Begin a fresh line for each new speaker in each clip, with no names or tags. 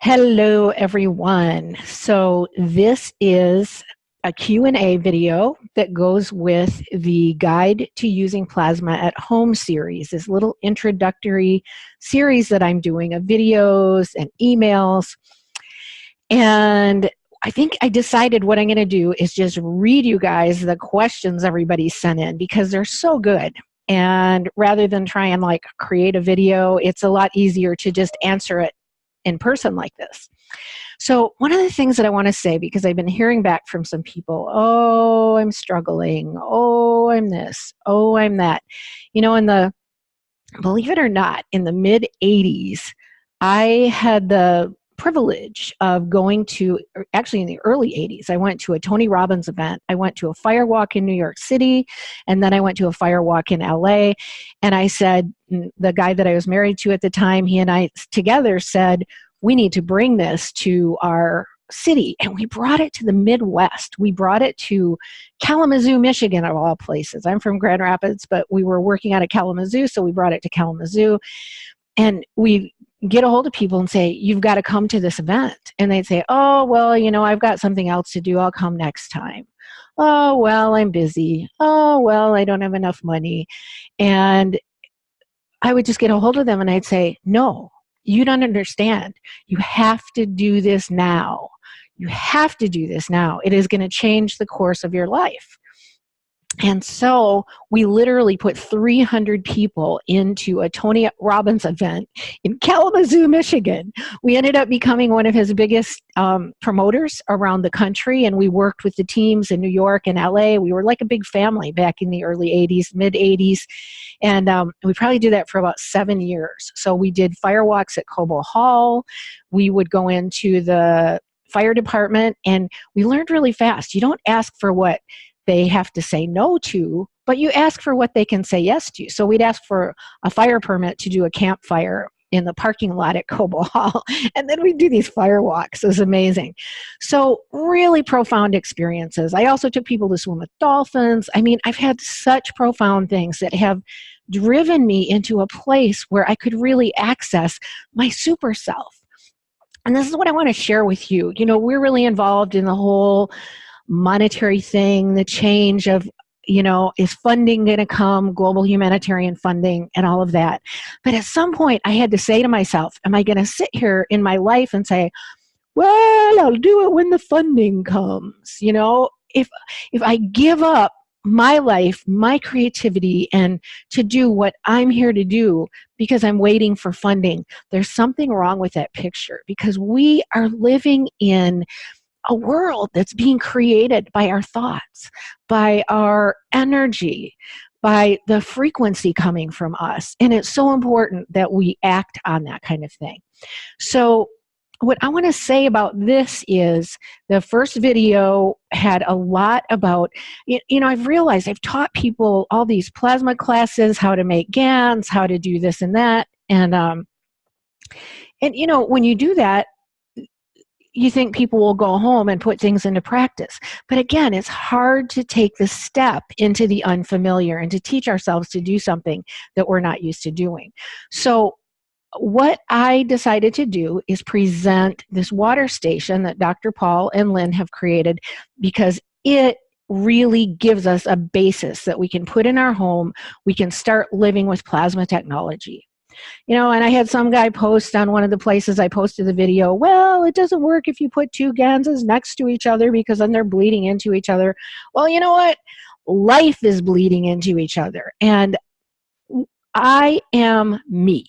Hello, everyone. So this is a Q&A video that goes with the Guide to Using Plasma at Home series, this little introductory series that I'm doing of videos and emails. And I think I decided what I'm going to do is just read you guys the questions everybody sent in because they're so good. And rather than try and create a video, it's a lot easier to just answer it in person like this. So one of the things that I want to say, because I've been hearing back from some people, oh, I'm struggling, oh, I'm this, oh, I'm that. Believe it or not, in the mid 80s, I had the privilege of going to, actually in the early 80s, I went to a Tony Robbins event. I went to a fire walk in New York City, and then I went to a fire walk in LA. And I said, the guy that I was married to at the time, he and I together said, we need to bring this to our city. And we brought it to the Midwest. We brought it to Kalamazoo, Michigan, of all places. I'm from Grand Rapids, but we were working out of Kalamazoo, so we brought it to Kalamazoo. And we get a hold of people and say, you've got to come to this event. And they'd say, oh, well, I've got something else to do. I'll come next time. Oh, well, I'm busy. Oh, well, I don't have enough money. And I would just get a hold of them and I'd say, no, you don't understand. You have to do this now. You have to do this now. It is going to change the course of your life. And so we literally put 300 people into a Tony Robbins event in Kalamazoo, Michigan. We ended up becoming one of his biggest promoters around the country, and we worked with the teams in New York and LA. We were like a big family back in the early 80s, mid 80s. And we probably did that for about 7 years. So we did fire walks at Cobo Hall. We would go into the fire department, and we learned really fast. You don't ask for what they have to say no to, but you ask for what they can say yes to. So we'd ask for a fire permit to do a campfire in the parking lot at Cobo Hall, and then we'd do these fire walks. It was amazing. So really profound experiences. I also took people to swim with dolphins. I mean, I've had such profound things that have driven me into a place where I could really access my super self. And this is what I want to share with you. We're really involved in the whole monetary thing, the change of, is funding going to come, global humanitarian funding and all of that. But at some point I had to say to myself, am I going to sit here in my life and say, well, I'll do it when the funding comes? If I give up my life, my creativity, and to do what I'm here to do because I'm waiting for funding, there's something wrong with that picture, because we are living in a world that's being created by our thoughts, by our energy, by the frequency coming from us. And it's so important that we act on that kind of thing. So what I want to say about this is the first video had a lot about, I've realized I've taught people all these plasma classes, how to make GANs, how to do this and that. And when you do that, you think people will go home and put things into practice. But again, it's hard to take the step into the unfamiliar and to teach ourselves to do something that we're not used to doing. So what I decided to do is present this water station that Dr. Paul and Lynn have created, because it really gives us a basis that we can put in our home. We can start living with plasma technology. And I had some guy post on one of the places I posted the video, well, it doesn't work if you put two Gansas next to each other because then they're bleeding into each other. Well, you know what? Life is bleeding into each other. And I am me.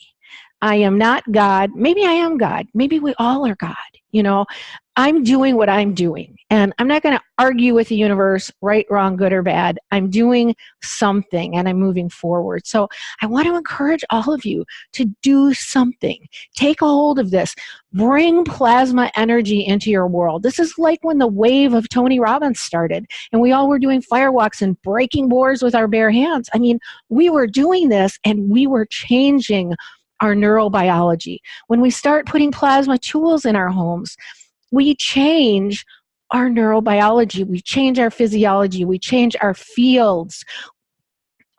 I am not God. Maybe I am God. Maybe we all are God. I'm doing what I'm doing. And I'm not going to argue with the universe, right, wrong, good, or bad. I'm doing something and I'm moving forward. So I want to encourage all of you to do something. Take a hold of this. Bring plasma energy into your world. This is like when the wave of Tony Robbins started and we all were doing firewalks and breaking boards with our bare hands. I mean, we were doing this and we were changing our neurobiology. When we start putting plasma tools in our homes, we change our neurobiology, we change our physiology, we change our fields.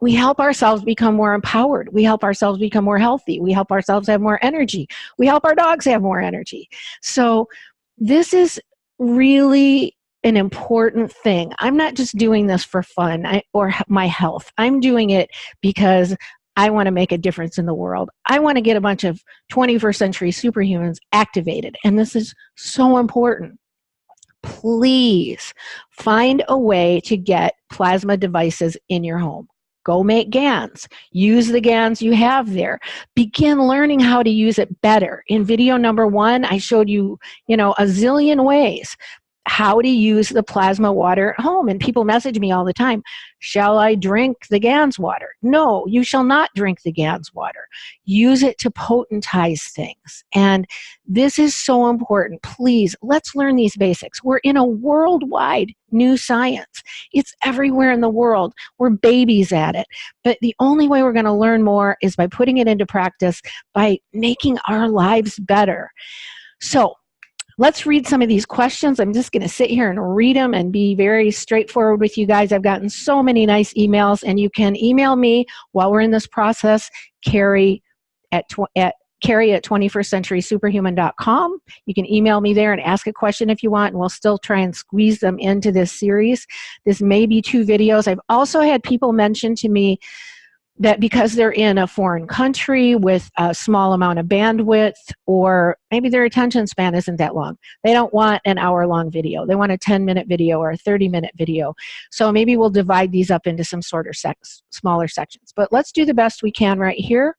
we help ourselves become more empowered. We help ourselves become more healthy. We help ourselves have more energy. We help our dogs have more energy. So this is really an important thing. I'm not just doing this for fun or my health. I'm doing it because I want to make a difference in the world. I want to get a bunch of 21st century superhumans activated. And this is so important. Please find a way to get plasma devices in your home. Go make GANs. Use the GANs you have there. Begin learning how to use it better. In video number 1, I showed you, a zillion ways how to use the plasma water at home. And people message me all the time, shall I drink the GANs water? No, you shall not drink the GANs water. Use it to potentize things. And this is so important. Please, let's learn these basics. We're in a worldwide new science. It's everywhere in the world. We're babies at it. But the only way we're going to learn more is by putting it into practice, by making our lives better. So, let's read some of these questions. I'm just going to sit here and read them and be very straightforward with you guys. I've gotten so many nice emails, and you can email me while we're in this process, Cary at 21stcenturysuperhuman.com. You can email me there and ask a question if you want, and we'll still try and squeeze them into this series. This may be 2 videos. I've also had people mention to me that because they're in a foreign country with a small amount of bandwidth, or maybe their attention span isn't that long, they don't want an hour-long video. They want a 10-minute video or a 30-minute video. So maybe we'll divide these up into some sort of smaller sections. But let's do the best we can right here.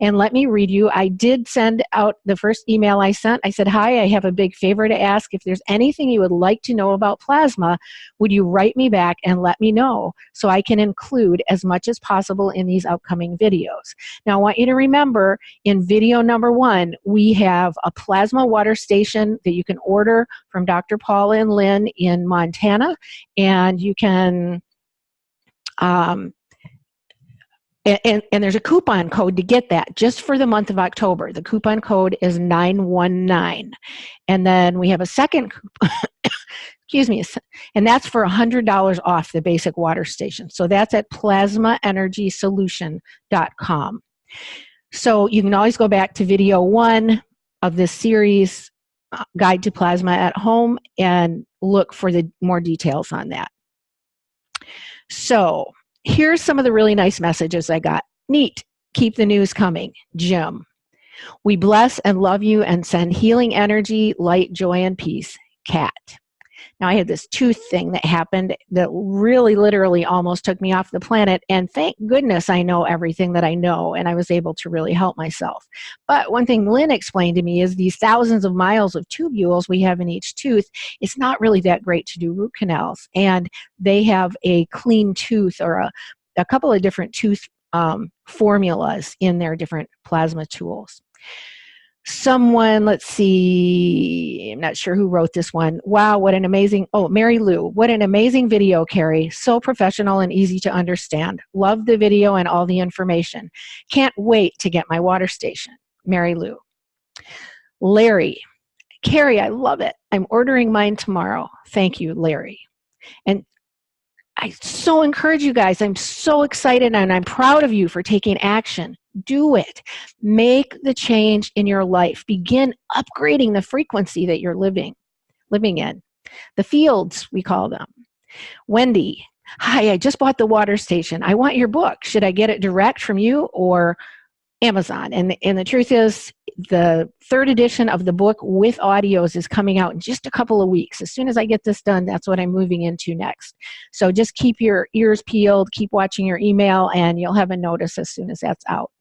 And let me read you. I did send out the first email I sent. I said, hi, I have a big favor to ask. If there's anything you would like to know about plasma, would you write me back and let me know so I can include as much as possible in these upcoming videos? Now, I want you to remember in video number 1, we have a plasma water station that you can order from Dr. Paul and Lynn in Montana, and you can and there's a coupon code to get that just for the month of October. The coupon code is 919. And then we have a second coupon, excuse me, and that's for $100 off the basic water station. So that's at plasmaenergysolution.com. So you can always go back to video 1 of this series, Guide to Plasma at Home, and look for the more details on that. So here's some of the really nice messages I got. Neat. Keep the news coming. Jim. We bless and love you and send healing energy, light, joy, and peace. Kat. Now, I had this tooth thing that happened that really literally almost took me off the planet, and thank goodness I know everything that I know, and I was able to really help myself. But one thing Lynn explained to me is these thousands of miles of tubules we have in each tooth, it's not really that great to do root canals, and they have a clean tooth or a couple of different tooth formulas in their different plasma tools. Someone, let's see, I'm not sure who wrote this one. Wow, what an amazing, Mary Lou, what an amazing video, Cary. So professional and easy to understand. Love the video and all the information. Can't wait to get my water station. Mary Lou. Larry, Cary, I love it. I'm ordering mine tomorrow. Thank you, Larry. And I so encourage you guys. I'm so excited and I'm proud of you for taking action. Do it. Make the change in your life. Begin upgrading the frequency that you're living in. The fields, we call them. Wendy, hi, I just bought the water station. I want your book. Should I get it direct from you or Amazon? And the truth is, the 3rd edition of the book with audios is coming out in just a couple of weeks. As soon as I get this done, that's what I'm moving into next. So just keep your ears peeled, keep watching your email, and you'll have a notice as soon as that's out.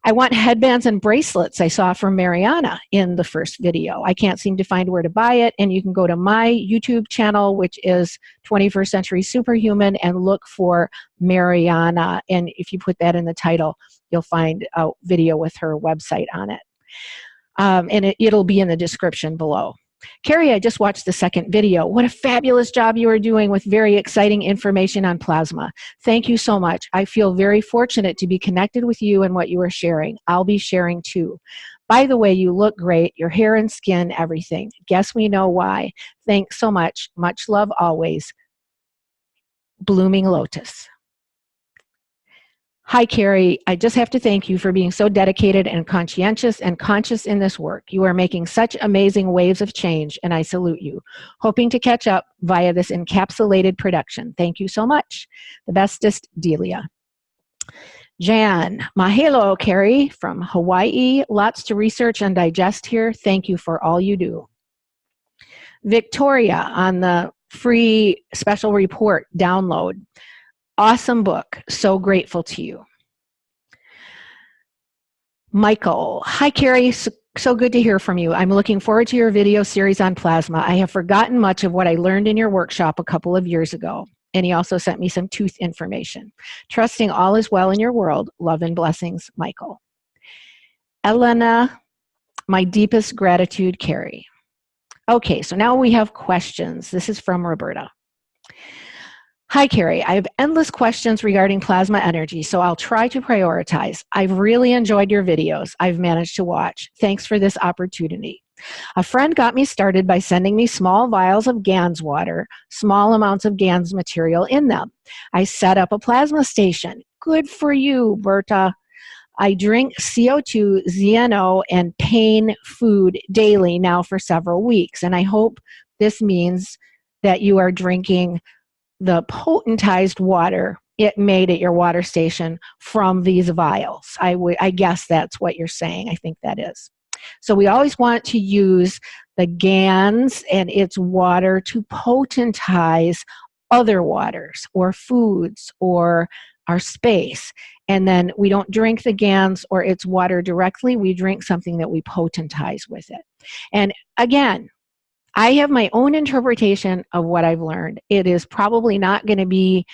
I want headbands and bracelets I saw from Mariana in the first video. I can't seem to find where to buy it, and you can go to my YouTube channel, which is 21st Century Superhuman, and look for Mariana, and if you put that in the title, you'll find a video with her website on it. And it'll be in the description below. Cary, I just watched the second video. What a fabulous job you are doing with very exciting information on plasma. Thank you so much. I feel very fortunate to be connected with you and what you are sharing. I'll be sharing too. By the way, you look great. Your hair and skin, everything. Guess we know why. Thanks so much. Much love always. Blooming Lotus. Hi, Cary. I just have to thank you for being so dedicated and conscientious and conscious in this work. You are making such amazing waves of change, and I salute you. Hoping to catch up via this encapsulated production. Thank you so much. The bestest, Delia. Jan, mahalo, Cary from Hawaii. Lots to research and digest here. Thank you for all you do. Victoria on the free special report download. Awesome book. So grateful to you. Michael, hi Cary, so good to hear from you. I'm looking forward to your video series on plasma. I have forgotten much of what I learned in your workshop a couple of years ago. And he also sent me some tooth information. Trusting all is well in your world. Love and blessings, Michael. Elena, my deepest gratitude, Cary. Okay, so now we have questions. This is from Roberta. Hi, Cary. I have endless questions regarding plasma energy, so I'll try to prioritize. I've really enjoyed your videos I've managed to watch. Thanks for this opportunity. A friend got me started by sending me small vials of GANS water, small amounts of GANS material in them. I set up a plasma station. Good for you, Berta. I drink CO2, ZNO, and pain food daily now for several weeks, and I hope this means that you are drinking the potentized water it made at your water station from these vials. I guess that's what you're saying. I think that is. So we always want to use the GANS and its water to potentize other waters or foods or our space. And then we don't drink the GANS or its water directly. We drink something that we potentize with it. And again, I have my own interpretation of what I've learned. It is probably not going to be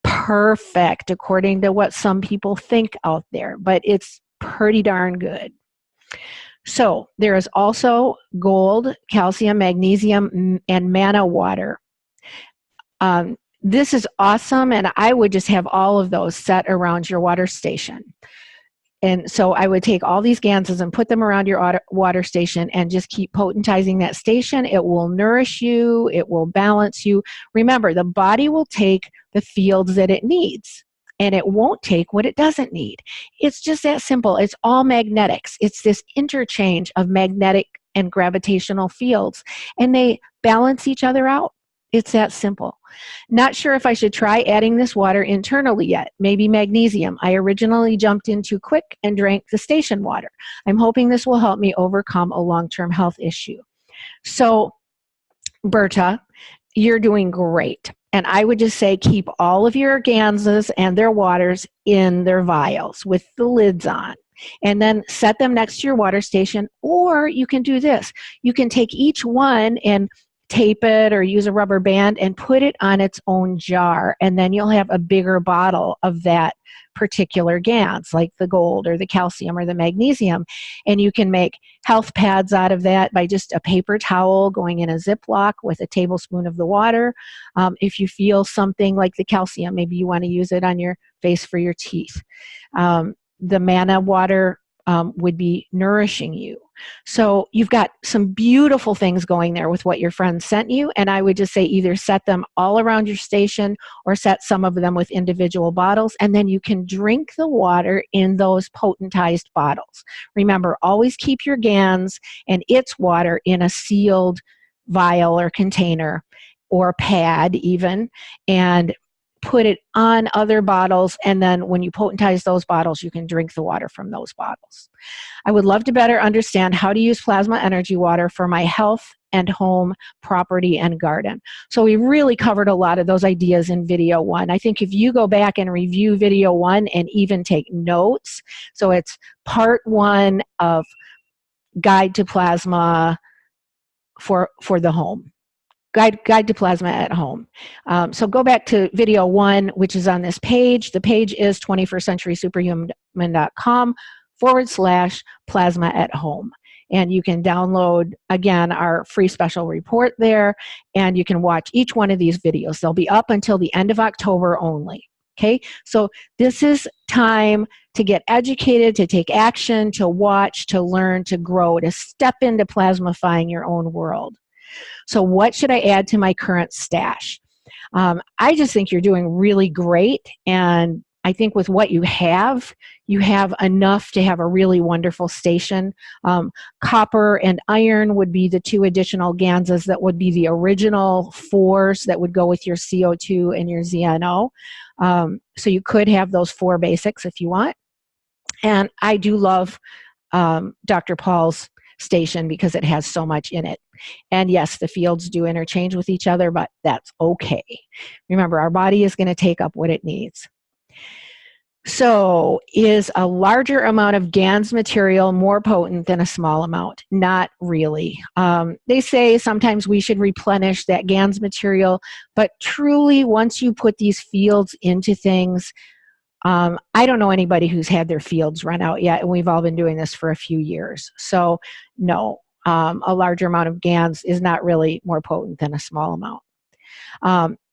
perfect according to what some people think out there, but it's pretty darn good. So there is also gold, calcium, magnesium, and manna water. This is awesome, and I would just have all of those set around your water station. And so I would take all these GANSes and put them around your water station and just keep potentizing that station. It will nourish you. It will balance you. Remember, the body will take the fields that it needs, and it won't take what it doesn't need. It's just that simple. It's all magnetics. It's this interchange of magnetic and gravitational fields, and they balance each other out. It's that simple. Not sure if I should try adding this water internally yet. Maybe magnesium. I originally jumped in too quick and drank the station water. I'm hoping this will help me overcome a long-term health issue. So, Berta, you're doing great. And I would just say keep all of your GANSes and their waters in their vials with the lids on. And then set them next to your water station. Or you can do this. You can take each one and tape it or use a rubber band and put it on its own jar, and then you'll have a bigger bottle of that particular GANS, like the gold or the calcium or the magnesium, and you can make health pads out of that by just a paper towel going in a Ziploc with a tablespoon of the water. If you feel something like the calcium, maybe you want to use it on your face for your teeth. The manna water would be nourishing you. So you've got some beautiful things going there with what your friend sent you, and I would just say either set them all around your station or set some of them with individual bottles, and then you can drink the water in those potentized bottles. Remember, always keep your GANS and its water in a sealed vial or container or pad even, and put it on other bottles, and then when you potentize those bottles, you can drink the water from those bottles. I would love to better understand how to use plasma energy water for my health and home, property, and garden. So we really covered a lot of those ideas in video 1. I think if you go back and review video 1 and even take notes, so it's part 1 of Guide to Plasma for the home. Guide to Plasma at Home. So go back to video 1, which is on this page. The page is 21stcenturysuperhuman.com/plasma at home. And you can download, again, our free special report there, and you can watch each one of these videos. They'll be up until the end of October only. Okay, so this is time to get educated, to take action, to watch, to learn, to grow, to step into plasmifying your own world. So what should I add to my current stash? I just think you're doing really great, and I think with what you have enough to have a really wonderful station. Copper and iron would be the 2 additional ganzas that would be the original 4s that would go with your CO2 and your ZNO. So you could have those 4 basics if you want. And I do love Dr. Paul's station because it has so much in it. And yes, the fields do interchange with each other, but that's okay. Remember, our body is going to take up what it needs. So, is a larger amount of GANS material more potent than a small amount? Not really. They say sometimes we should replenish that GANS material, but truly, once you put these fields into things, I don't know anybody who's had their fields run out yet, and we've all been doing this for a few years. So, no, a larger amount of GANS is not really more potent than a small amount.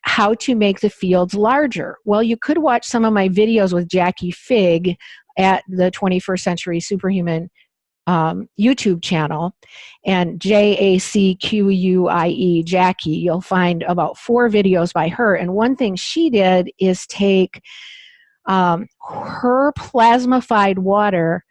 How to make the fields larger? Well, you could watch some of my videos with Jackie Fig at the 21st Century Superhuman YouTube channel, and JACQUIE, Jackie. You'll find about 4 videos by her, and one thing she did is take her plasmified water,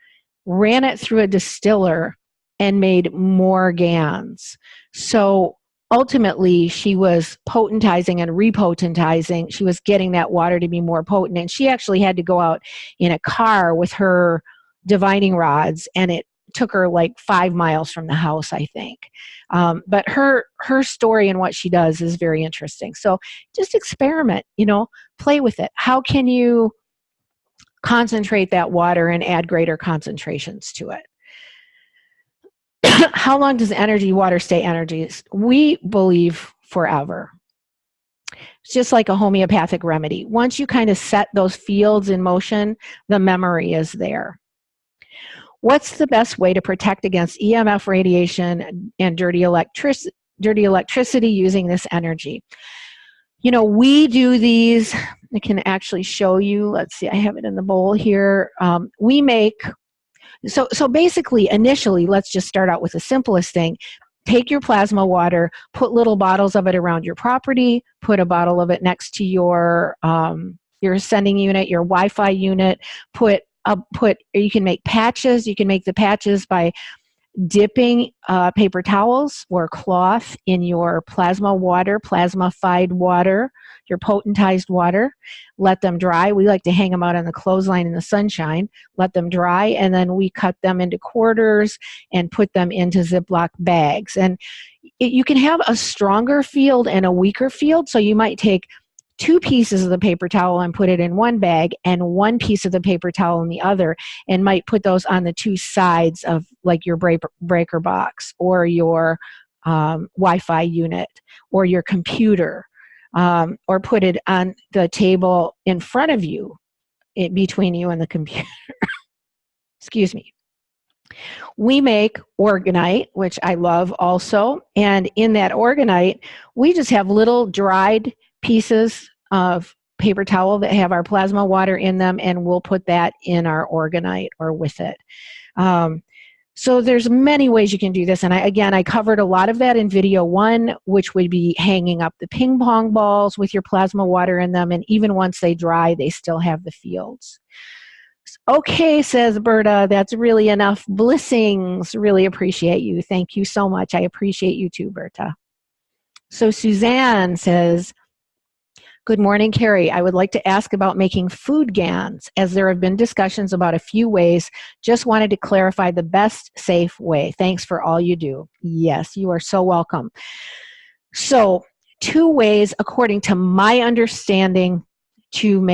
ran it through a distiller, and made more GANs. So ultimately, she was potentizing and repotentizing. She was getting that water to be more potent. And she actually had to go out in a car with her divining rods, and it took her like 5 miles from the house, I think. But her story and what she does is very interesting. So just experiment, play with it. How can you concentrate that water and add greater concentrations to it? How long does water stay energy? We believe forever. It's just like a homeopathic remedy. Once you kind of set those fields in motion, the memory is there. What's the best way to protect against EMF radiation and dirty electricity using this energy? We do these. I can actually show you. Let's see, I have it in the bowl here. We make... So basically, initially, let's just start out with the simplest thing. Take your plasma water, put little bottles of it around your property, put a bottle of it next to your sending unit, your Wi-Fi unit. You can make patches. You can make the patches by dipping paper towels or cloth in your plasmified water, your potentized water. Let them dry. We like to hang them out on the clothesline in the sunshine. Let them dry, and then we cut them into quarters and put them into Ziploc bags. And you can have a stronger field and a weaker field, so you might take 2 pieces of the paper towel and put it in one bag, and 1 piece of the paper towel in the other, and might put those on the 2 sides of like your breaker box or your Wi-Fi unit or your computer, or put it on the table in front of you, between you and the computer. Excuse me. We make orgonite, which I love also, and in that orgonite, we just have little dried pieces of paper towel that have our plasma water in them, and we'll put that in our orgonite or with it. So there's many ways you can do this, and I covered a lot of that in video 1, which would be hanging up the ping pong balls with your plasma water in them, and even once they dry, they still have the fields. Okay, says Berta, that's really enough blessings. Really appreciate you. Thank you so much. I appreciate you too, Berta. So Suzanne says, good morning, Cary. I would like to ask about making food GANs, as there have been discussions about a few ways. Just wanted to clarify the best safe way. Thanks for all you do. Yes, you are so welcome. So 2 ways, according to my understanding, to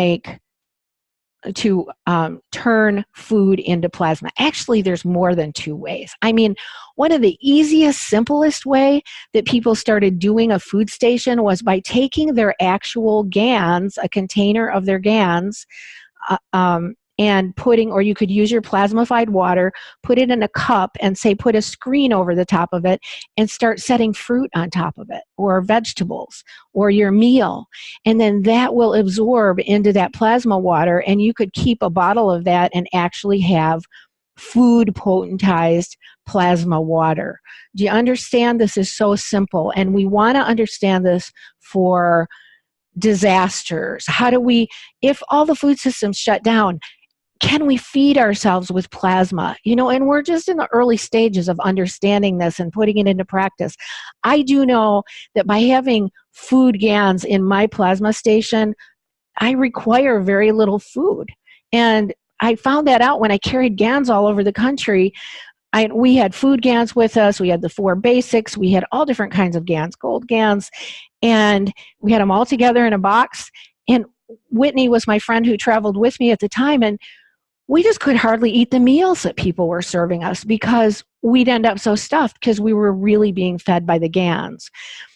turn food into plasma. Actually, there's more than 2 ways. I mean, one of the easiest, simplest way that people started doing a food station was by taking their actual GANs, a container of their GANs, and or you could use your plasmified water, put it in a cup, and say put a screen over the top of it and start setting fruit on top of it, or vegetables, or your meal. And then that will absorb into that plasma water, and you could keep a bottle of that and actually have food potentized plasma water. Do you understand? This is so simple, and we want to understand this for disasters? How do we, if all the food systems shut down, can we feed ourselves with plasma? And we're just in the early stages of understanding this and putting it into practice. I do know that by having food GANs in my plasma station, I require very little food. And I found that out when I carried GANs all over the country. We had food GANs with us. We had the 4 basics. We had all different kinds of GANs, gold GANs, and we had them all together in a box. And Whitney was my friend who traveled with me at the time, and we just could hardly eat the meals that people were serving us because we'd end up so stuffed because we were really being fed by the GANs.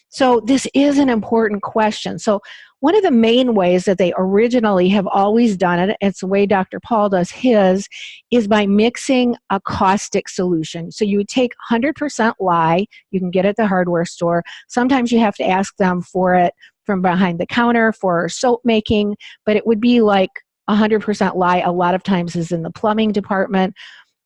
So this is an important question. So one of the main ways that they originally have always done it, it's the way Dr. Paul does his, is by mixing a caustic solution. So you would take 100% lye, you can get it at the hardware store. Sometimes you have to ask them for it from behind the counter for soap making, but it would be like 100% lye. A lot of times is in the plumbing department.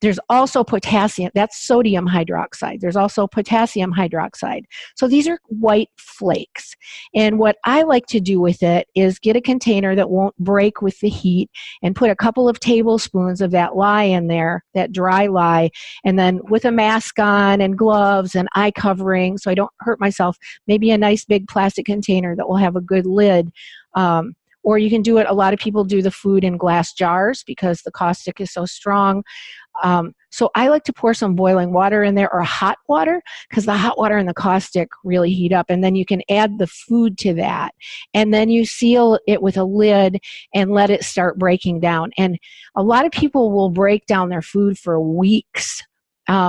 There's also potassium, that's sodium hydroxide. There's also potassium hydroxide. So these are white flakes. And what I like to do with it is get a container that won't break with the heat and put a couple of tablespoons of that lye in there, that dry lye, and then with a mask on and gloves and eye covering so I don't hurt myself, maybe a nice big plastic container that will have a good lid. Or you can do it, a lot of people do the food in glass jars because the caustic is so strong. So I like to pour some boiling water in there or hot water because the hot water and the caustic really heat up, and then you can add the food to that. And then you seal it with a lid and let it start breaking down. And a lot of people will break down their food for weeks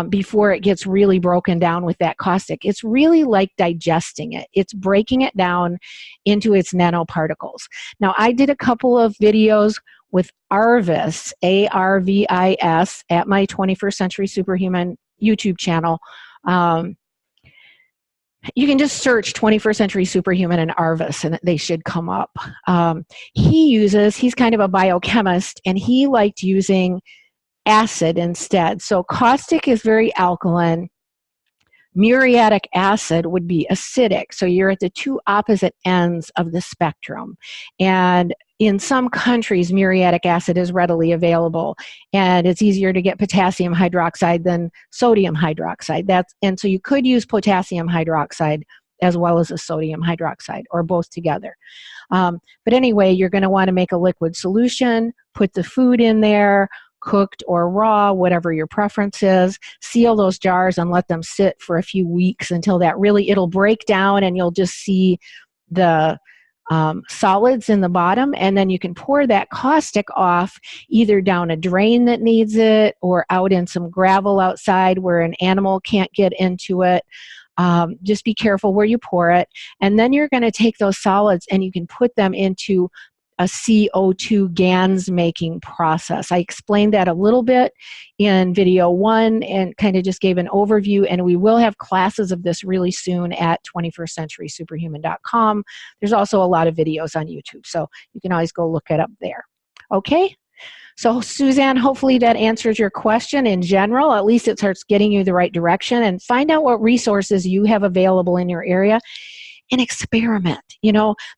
before it gets really broken down with that caustic. It's really like digesting it. It's breaking it down into its nanoparticles. Now, I did a couple of videos with Arvis, A-R-V-I-S, at my 21st Century Superhuman YouTube channel. You can just search 21st Century Superhuman and Arvis, and they should come up. He's kind of a biochemist, and he liked using acid instead. So caustic is very alkaline. Muriatic acid would be acidic. So you're at the two opposite ends of the spectrum. And in some countries, muriatic acid is readily available, and it's easier to get potassium hydroxide than sodium hydroxide. And so you could use potassium hydroxide as well as a sodium hydroxide, or both together. But anyway, you're going to want to make a liquid solution, put the food in there, cooked or raw, whatever your preference is. Seal those jars and let them sit for a few weeks until it'll break down and you'll just see the solids in the bottom, and then you can pour that caustic off either down a drain that needs it or out in some gravel outside where an animal can't get into it. Just be careful where you pour it. And then you're going to take those solids and you can put them into a CO2 GANs making process. I explained that a little bit in video 1 and kind of just gave an overview, and we will have classes of this really soon at 21stcenturysuperhuman.com. There's also a lot of videos on YouTube, so you can always go look it up there. Okay? So Suzanne, hopefully that answers your question in general. At least it starts getting you the right direction, and find out what resources you have available in your area and experiment.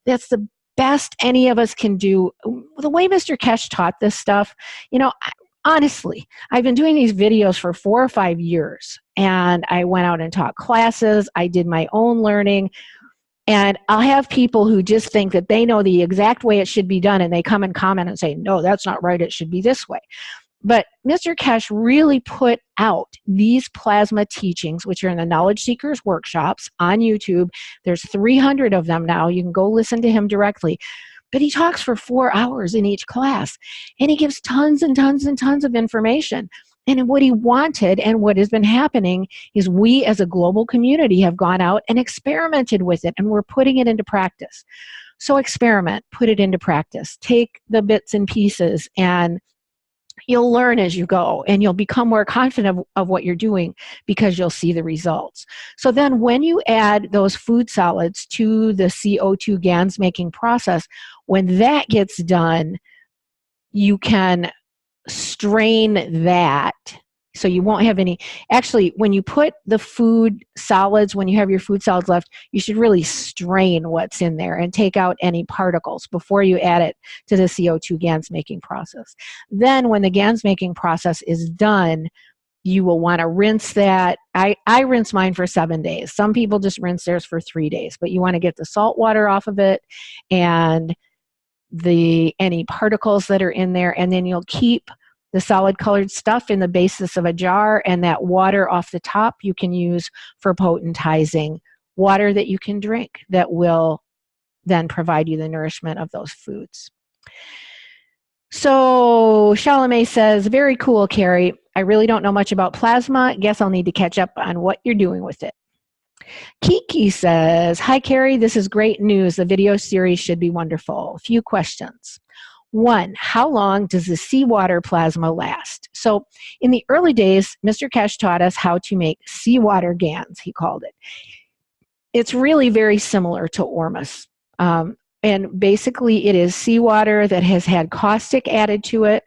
That's the best any of us can do. The way Mr. Kesh taught this stuff, honestly, I've been doing these videos for 4 or 5 years, and I went out and taught classes. I did my own learning, and I'll have people who just think that they know the exact way it should be done, and they come and comment and say, no, that's not right, it should be this way. But Mr. Kesh really put out these plasma teachings, which are in the Knowledge Seekers workshops on YouTube. There's 300 of them now. You can go listen to him directly. But he talks for 4 hours in each class, and he gives tons and tons and tons of information. And what he wanted and what has been happening is we as a global community have gone out and experimented with it, and we're putting it into practice. So experiment, put it into practice. Take the bits and pieces, and you'll learn as you go, and you'll become more confident of what you're doing because you'll see the results. So then when you add those food solids to the CO2 GANs making process, when that gets done, you can strain that So you won't have any, actually, when you put the food solids, when you have your food solids left, you should really strain what's in there and take out any particles before you add it to the CO2 GANS making process. Then when the GANS making process is done, you will want to rinse that. I rinse mine for 7 days. Some people just rinse theirs for 3 days, but you want to get the salt water off of it and any particles that are in there, and then you'll keep the solid colored stuff in the basis of a jar, and that water off the top you can use for potentizing water that you can drink that will then provide you the nourishment of those foods. So Chalamet says, very cool, Cary. I really don't know much about plasma. Guess I'll need to catch up on what you're doing with it. Kiki says, hi, Cary. This is great news. The video series should be wonderful. A few questions. 1, how long does the seawater plasma last? So in the early days, Mr. Kesh taught us how to make seawater GANS, he called it. It's really very similar to Ormus. And basically it is seawater that has had caustic added to it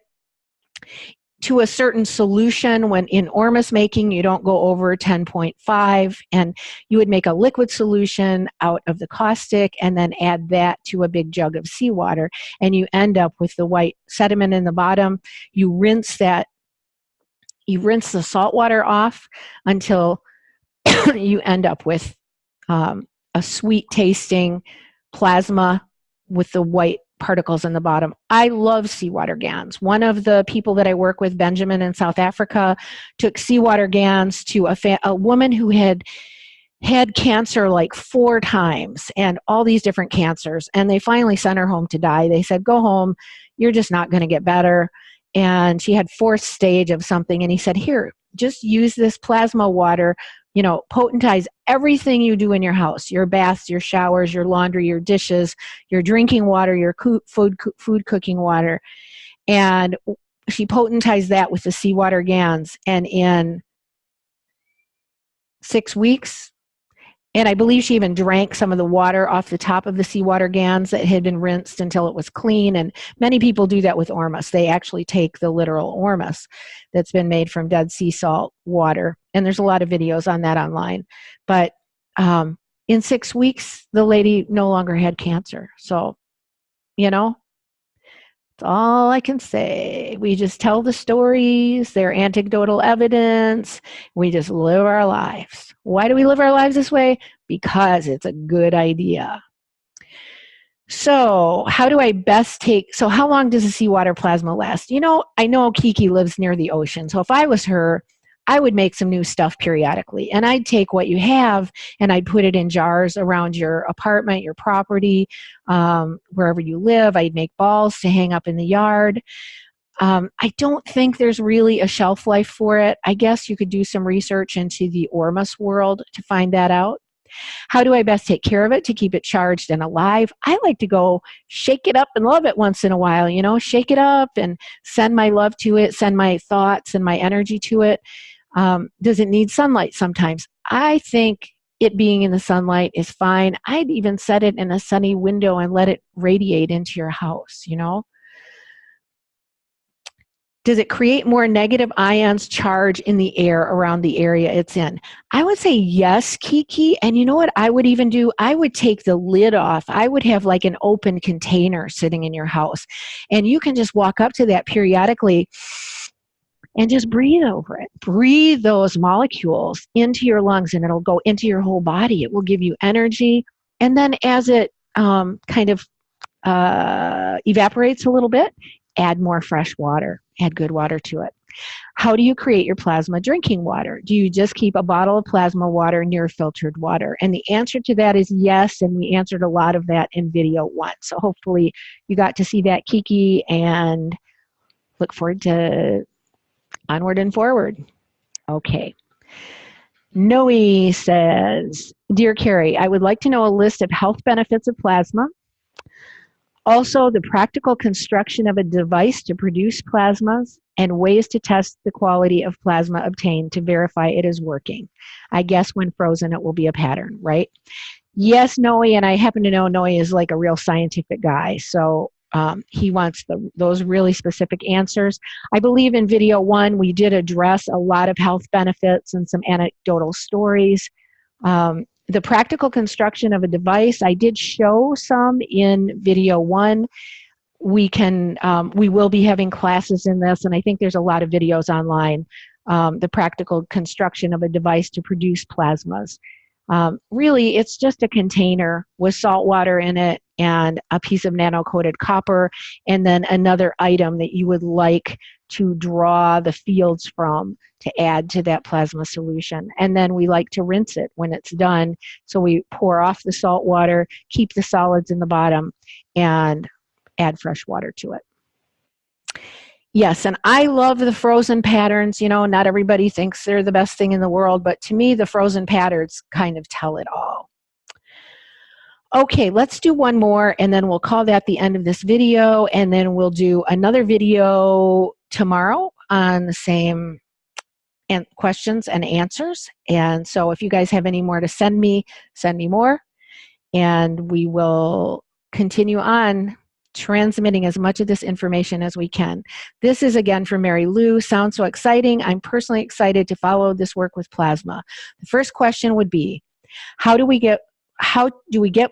to a certain solution. When in Ormus making, you don't go over 10.5, and you would make a liquid solution out of the caustic and then add that to a big jug of seawater, and you end up with the white sediment in the bottom. You rinse the salt water off until you end up with a sweet tasting plasma with the white particles in the bottom. I love seawater GANS. One of the people that I work with, Benjamin in South Africa, took seawater GANS to a woman who had cancer like 4 times and all these different cancers. And they finally sent her home to die. They said, go home. You're just not going to get better. And she had 4th stage of something. And he said, here, just use this plasma water, potentize everything you do in your house, your baths, your showers, your laundry, your dishes, your drinking water, your food cooking water. And she potentized that with the seawater GANS. And in 6 weeks, and I believe she even drank some of the water off the top of the seawater GANS that had been rinsed until it was clean. And many people do that with Ormus. They actually take the literal Ormus that's been made from dead sea salt water. And there's a lot of videos on that online. But in 6 weeks, the lady no longer had cancer. So, that's all I can say. We just tell the stories. They're anecdotal evidence. We just live our lives. Why do we live our lives this way? Because it's a good idea. So how do I best so how long does the seawater plasma last? I know Kiki lives near the ocean. So if I was her, I would make some new stuff periodically. And I'd take what you have and I'd put it in jars around your apartment, your property, wherever you live. I'd make balls to hang up in the yard. I don't think there's really a shelf life for it. I guess you could do some research into the Ormus world to find that out. How do I best take care of it to keep it charged and alive? I like to go shake it up and love it once in a while, shake it up and send my love to it, send my thoughts and my energy to it. Does it need sunlight sometimes? I think it being in the sunlight is fine. I'd even set it in a sunny window and let it radiate into your house, Does it create more negative ions charge in the air around the area it's in? I would say yes, Kiki. And you know what I would even do? I would take the lid off. I would have like an open container sitting in your house. And you can just walk up to that periodically and just breathe over it. Breathe those molecules into your lungs and it'll go into your whole body. It will give you energy. And then as it kind of evaporates a little bit, add more fresh water. Add good water to it. How do you create your plasma drinking water? Do you just keep a bottle of plasma water near filtered water? And the answer to that is yes, and we answered a lot of that in video 1. So hopefully you got to see that, Kiki, and look forward to onward and forward. Okay. Noe says, Dear Cary, I would like to know a list of health benefits of plasma. Also, the practical construction of a device to produce plasmas and ways to test the quality of plasma obtained to verify it is working. I guess when frozen, it will be a pattern, right? Yes, Noe, and I happen to know Noe is like a real scientific guy. So He wants those really specific answers. I believe in video 1, we did address a lot of health benefits and some anecdotal stories. The practical construction of a device, I did show some in video 1. We will be having classes in this, and I think there's a lot of videos online. The practical construction of a device to produce plasmas. Really, it's just a container with salt water in it and a piece of nano-coated copper, and then another item that you would like to draw the fields from to add to that plasma solution. And then we like to rinse it when it's done. So we pour off the salt water, keep the solids in the bottom, and add fresh water to it. Yes, and I love the frozen patterns. You know, not everybody thinks they're the best thing in the world, but to me, the frozen patterns kind of tell it all. Okay, let's do one more, and then we'll call that the end of this video, and then we'll do another video tomorrow on the same questions and answers. And so if you guys have any more to send me more, and we will continue on transmitting as much of this information as we can. This is again from Mary Lou. Sounds so exciting. I'm personally excited to follow this work with plasma. The first question would be, how do we get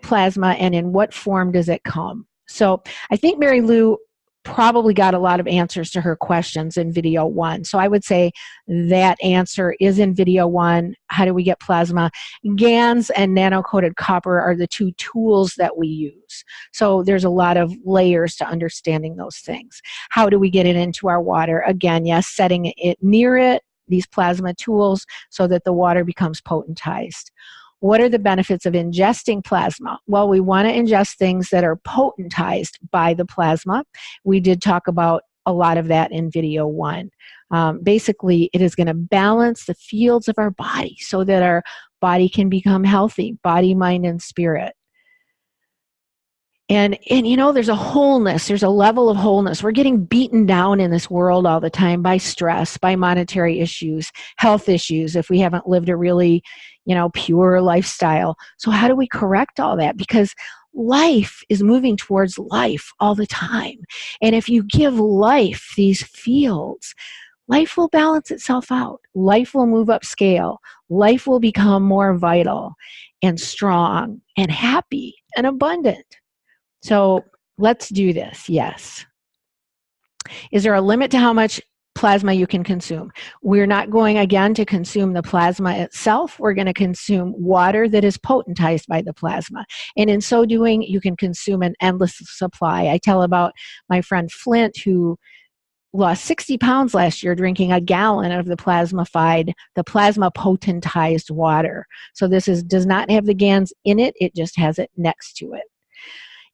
plasma, and in what form does it come? So I think Mary Lou probably got a lot of answers to her questions in video 1. So I would say that answer is in video 1. How do we get plasma? GANs and nano-coated copper are the 2 tools that we use. So there's a lot of layers to understanding those things. How do we get it into our water? Again, yes, setting it near it, these plasma tools, so that the water becomes potentized. What are the benefits of ingesting plasma? Well, we want to ingest things that are potentized by the plasma. We did talk about a lot of that in video 1. Basically, it is going to balance the fields of our body so that our body can become healthy, body, mind, and spirit. And you know, there's a wholeness, there's a level of wholeness. We're getting beaten down in this world all the time by stress, by monetary issues, health issues, if we haven't lived a really, you know, pure lifestyle. So how do we correct all that? Because life is moving towards life all the time. And if you give life these fields, life will balance itself out. Life will move up scale. Life will become more vital and strong and happy and abundant. So let's do this, yes. Is there a limit to how much plasma you can consume? We're not going, again, to consume the plasma itself. We're going to consume water that is potentized by the plasma. And in so doing, you can consume an endless supply. I tell about my friend Flint, who lost 60 pounds last year drinking a gallon of the plasma potentized water. So this does not have the GANs in it, it just has it next to it.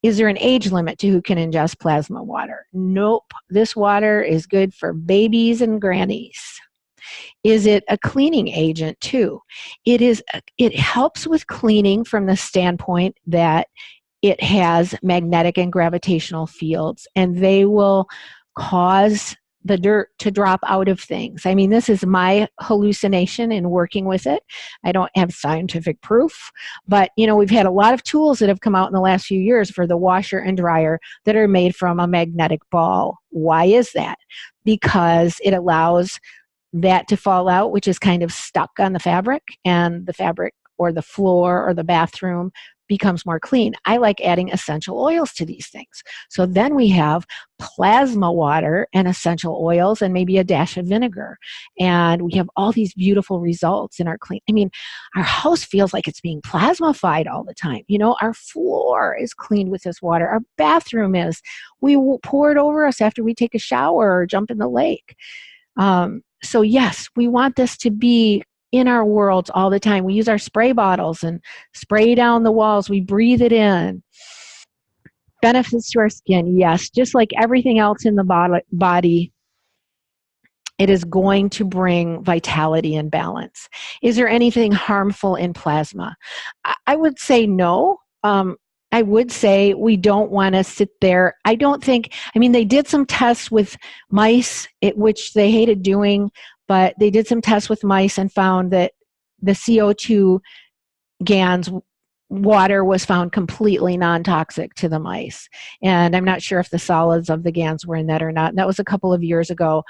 Is there an age limit to who can ingest plasma water? Nope. This water is good for babies and grannies. Is it a cleaning agent too? It helps with cleaning from the standpoint that it has magnetic and gravitational fields, and they will cause the dirt to drop out of things. I mean, this is my hallucination in working with it. I don't have scientific proof, but you know, we've had a lot of tools that have come out in the last few years for the washer and dryer that are made from a magnetic ball. Why is that? Because it allows that to fall out, which is kind of stuck on the fabric, and the fabric or the floor or the bathroom becomes more clean. I like adding essential oils to these things. So then we have plasma water and essential oils and maybe a dash of vinegar. And we have all these beautiful results in our clean. I mean, our house feels like it's being plasmified all the time. You know, our floor is cleaned with this water. Our bathroom is. We will pour it over us after we take a shower or jump in the lake. So yes, we want this to be in our worlds all the time. We use our spray bottles and spray down the walls. We breathe it in. Benefits to our skin, yes. Just like everything else in the body, it is going to bring vitality and balance. Is there anything harmful in plasma? I would say no. I would say we don't want to sit there. I mean, they did some tests with mice, which they hated doing, but they did some tests with mice and found that the CO2 GANs water was found completely non-toxic to the mice. And I'm not sure if the solids of the GANs were in that or not. And that was a couple of years ago.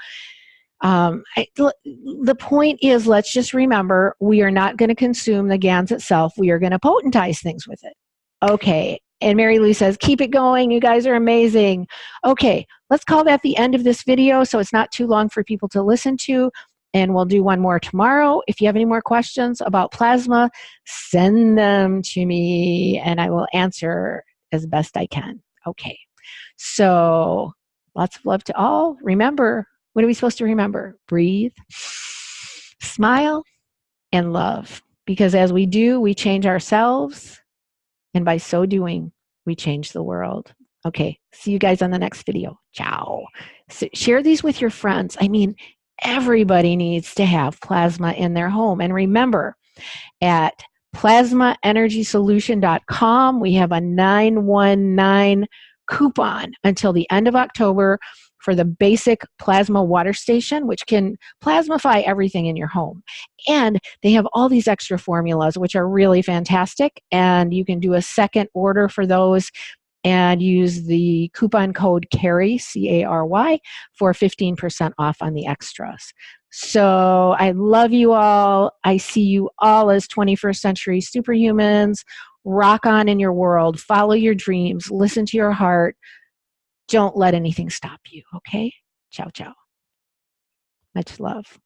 The point is, let's just remember, we are not going to consume the GANs itself. We are going to potentize things with it. Okay. And Mary Lou says, keep it going. You guys are amazing. Okay. Let's call that the end of this video so it's not too long for people to listen to. And we'll do one more tomorrow. If you have any more questions about plasma, send them to me and I will answer as best I can. Okay. So lots of love to all. Remember, what are we supposed to remember? Breathe, smile, and love. Because as we do, we change ourselves. And by so doing, we change the world. Okay, see you guys on the next video. Ciao. So share these with your friends. I mean, everybody needs to have plasma in their home. And remember, at plasmaenergysolution.com, we have a 919 coupon until the end of October for the basic plasma water station, which can plasmify everything in your home. And they have all these extra formulas, which are really fantastic. And you can do a second order for those and use the coupon code CARY, C-A-R-Y, for 15% off on the extras. So I love you all. I see you all as 21st century superhumans. Rock on in your world. Follow your dreams. Listen to your heart. Don't let anything stop you, okay? Ciao, ciao. Much love.